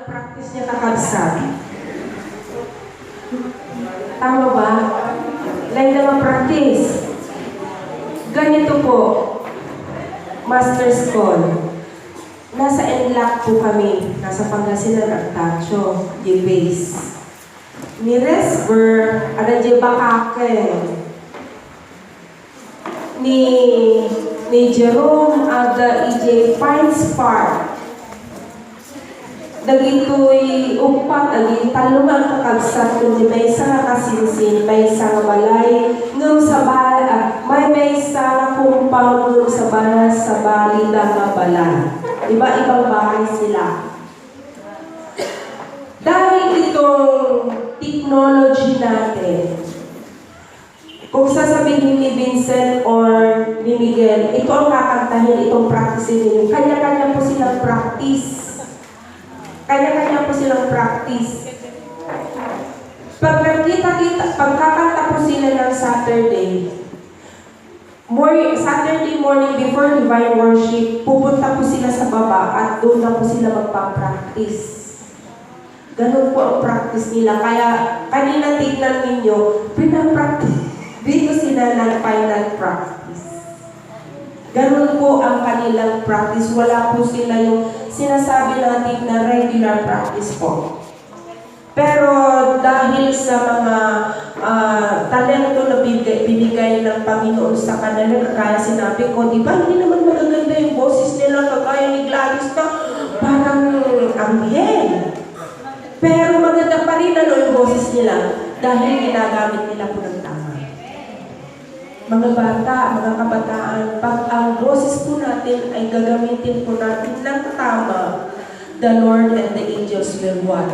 practice niya kakabsat. Tama ba? Lain na ma-practice. Ganito po, Master's Call. Nasa NLAC po kami, nasa Pangasinan ang Tacho, di base. Ni Resver, ada di Bakake. Ni Jerome, ada EJ Pines Park. Dagito'y upat, agi talungan kakabsat kundi may isa nga kasinsin, may isa nga balay, ngam sa bala, may isa nga compound ngam sa bala sa balita nga balay. Iba-ibang bahay sila. Dahil itong technology natin, kung sasabihin ni Vincent or ni Miguel, ito ang kakantahin, itong practice ninyo. Kanya-kanya po silang practice. Kanya-kanya po silang practice. Pag pagkakanta po sila ng Saturday morning before divine worship, pupunta po sila sa baba at doon na po sila magpa-practice. Ganun po ang practice nila. Kaya kanina tignan ninyo, pinapractice. Dito sila ng final practice. Ganun po ang kanilang practice. Wala po sila yung sinasabi natin na regular practice po. Pero dahil sa mga talento na binigay ng Panginoon sa kanila, kaya sinabi ko, di ba, hindi naman magaganda yung boses nila kagaya ni Gladys na parang anghel. Pero maganda pa rin yung boses nila dahil ginagamit nila po ng tama. Mga bata, mga kabataan, pag ang boses po natin ay gagamitin po natin ng tama, the Lord and the angels will what?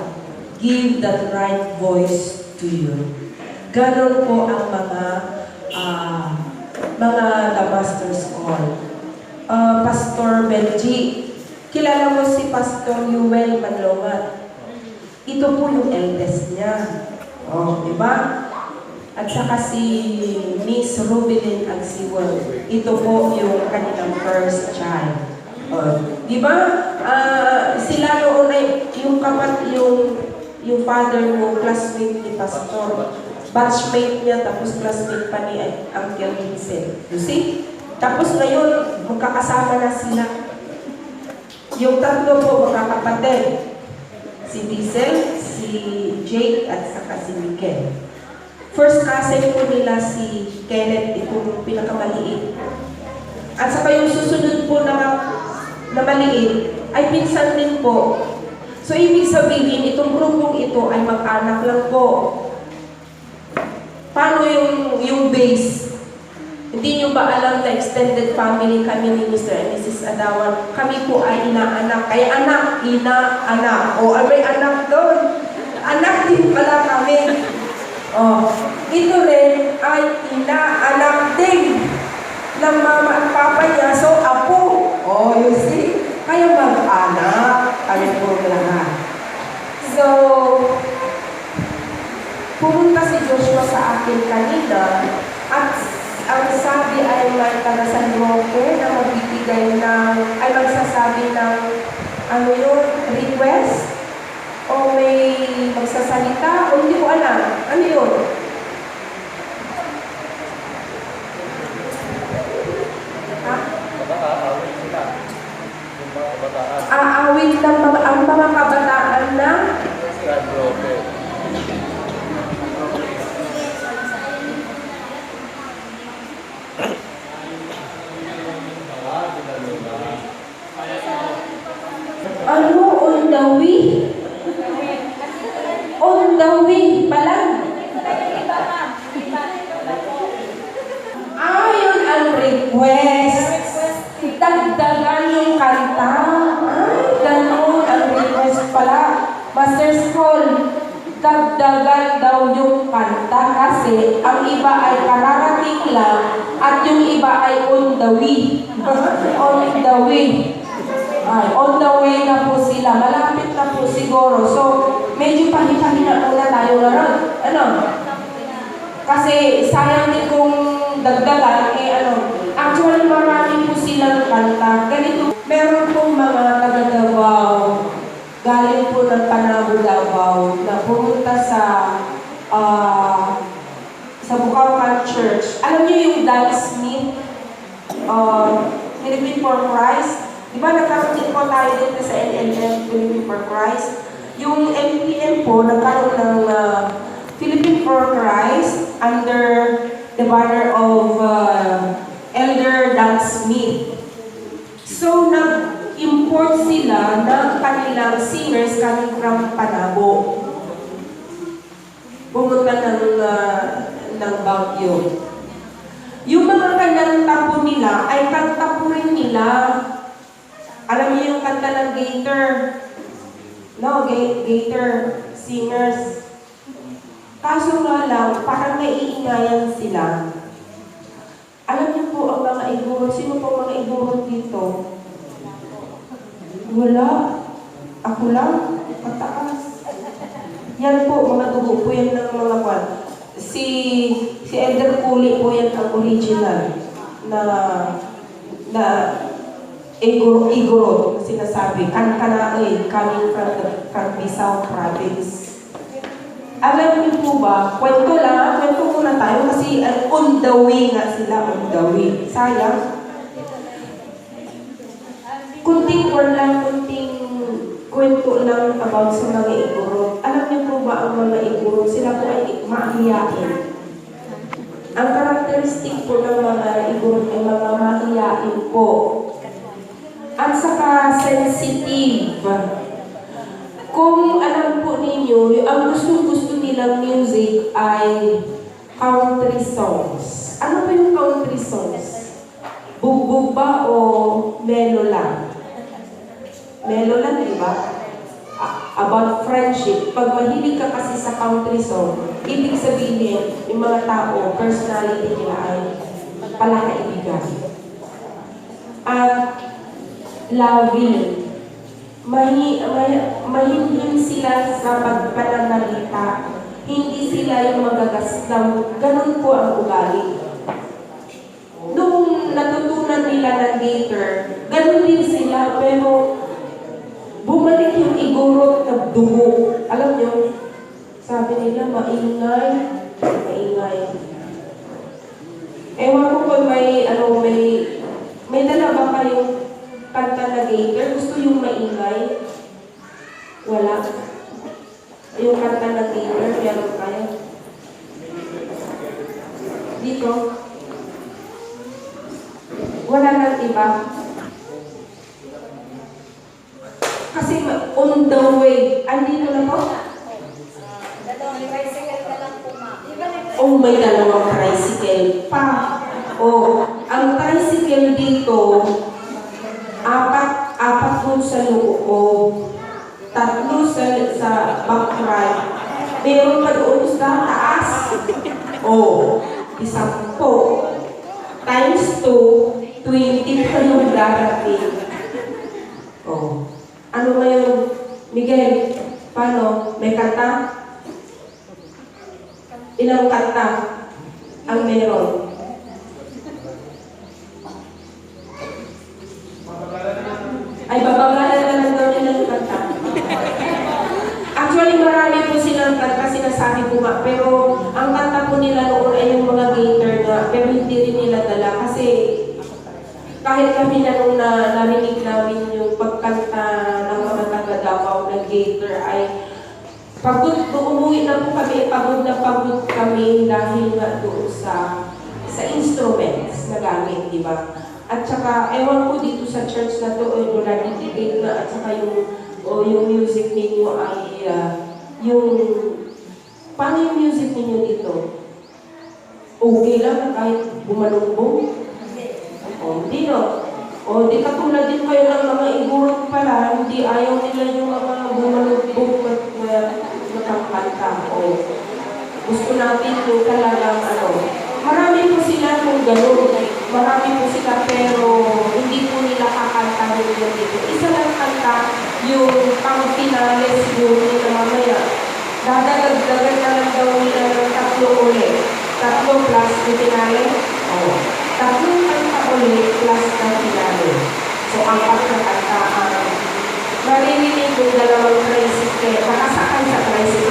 Give that right voice to you. Ganon po ang mga The Master's Call. Pastor Benji, kilala mo si Pastor Yuel Manlongat. Ito po yung eldest niya. Oh, di ba? At saka si Miss Rubilin Agsiwal. Ito po yung kanilang first child. Oh, di ba? Sila noon ay yung father mo, classmate ni Pastor. Batchmate niya, tapos classmate pa ni Uncle Vincent. You see? Tapos ngayon, magkakasama na sila. Yung tatlo po, magkakapatid. Si Diesel, si Jake, at saka si Miguel. First cousin po nila si Kenneth, itong pinakamaliit. At saka yung susunod po na maliit, ay pinsan din po. So, ibig sabihin, itong grupong ito ay mag-anak lang po. Paano yung base? Hindi nyo ba alam na extended family kami ni Mr. and Mrs. Adawan? Kami po ay inaanak. Kaya anak, ina-anak. O, may anak doon. Anak din pala kami. O, ito rin ay ina-anak din ng mama at papa niya. So, apo. O, you see? Kaya mag-anak. Kaya po lahat. So, pumunta si Joshua sa akin kanina at ang sabi ay may taga San Roque na magbibigay ng, ay magsasabi ng, ano yun, request? O may magsasalita? O hindi ko alam. Ano yun? Ha? Aawit ng ang mga kabataan na San Roque. ano, on the way? On the way pa lang. Yun ang request. Dagdagan yung kanta. Ganun ang request pala. Master's Call, dagdagan daw yung kanta kasi ang iba ay kararating lang at yung iba ay on the way. On the way. On the way na po sila. Malapit na po siguro. So, medyo pahita-hina muna tayo na ron. Ano? Kasi sayang din kung dagdagan, actually marami po silang kanta. Ganito, meron pong mga taga Davao galing po ng Panabo, Davao, na pumunta sa Bukawan Church. Alam niyo yung Dan Smith, Philippine for Christ? Di ba nagkaroon din po tayo dito sa NLM, Philippine for Christ? Yung MPM po, nagkaroon ng Philippine for Christ under the banner of Elder Dan Smith. So, nag-import sila ng kanilang singers coming from Panabo. Pumunta ng Baguio. Yung mga kanyang tapo nila ay kanta po rin nila. Alam niyo yung kanta ng Gator? No, Gator singers. Kaso nga lang, parang naiingayan sila. Alam niyo po ang mga igurot. Sino po mga igurot dito? Wala. Ako lang. Pataas. Yan po, mga dugo po yan ng mga kwan. Si Elder Puli po yan ang original na igurot sinasabi. Kankanay, coming from Bisao Province. Alam niyo po ba, kwento muna tayo kasi on the way nga sila, on the way. Sayang. Kunting kwento lang about sa mga igurot. Alam niyo po ba ang mga igurot, sila po ay maahiyain. Ang karakteristik po ng mga igurot ay mga maahiyain po. At saka sensitive. Kung alam po ninyo, ang gusto nilang music ay country songs. Ano ba yung country songs? Bugbog ba o melo lang? Melo lang, di ba? About friendship. Pag mahilig ka kasi sa country song, ibig sabihin, yung mga tao, personality nila ay palakaibigan. At loving. Mahinhin sila sa pagpananalita. Hindi sila yung magagaslang. Ganun po ang ugali. Nung natutunan nila ng Gator, ganun din sila, pero bumalik yung igurot na dugo. Alam nyo, sabi nila, maingay. Ewan ko kung may dala ba kayong kanta na Gator? Gusto yung maingay? Wala. Yung kanta na Gator, meron kayo? Dito? Wala nang iba. Kasi on the way, andito na po? Oh, may dalawang tricycle pa. Oh, ang tricycle dito, apat dun sa loob, 3 sa backride, meron pa doon sa taas. Oh, 10 times 2, 20 pa yung darating. Oh, ano ngayon, Miguel? Paano? May kanta? Ilang kanta ang meron? Ay, babagalan na lang daw nilang kanta. Actually, marami po silang kanta, sinasabi ko nga, pero ang kanta po nila noon ay yung mga Gator nga, pero hindi rin nila dala kasi kahit kami na nung narinig namin yung pagkanta ng mga taga-Davao ng Gator ay pagod, umuwi na po kami, pagod na pagod kami dahil nga doon sa instruments na gamit, di ba? At saka, ewan ko dito sa church na to, nadidinig na, at saka yung music ninyo ay, paano yung music ninyo dito? Okay lang na kahit bumalungbong? O, hindi no. O, di katulad din kayo ng mga igurot pala, hindi ayaw nila yung mga bumalungbong nakakanta. O, gusto natin yung talagang marami po sila kung gano'n. Marami po sila pero hindi po nila kakantahin yung dito. Isa lang kanta, yung pang-finales yun nila mamaya. Dadagdagan na lang daw nila ng 3 ulit. 3 plus yung finale. Oo. 3 kanta ulit plus ng finale. So, 4 na kanta ang maririnig yung dalawang tricycle, nakasakay sa tricycle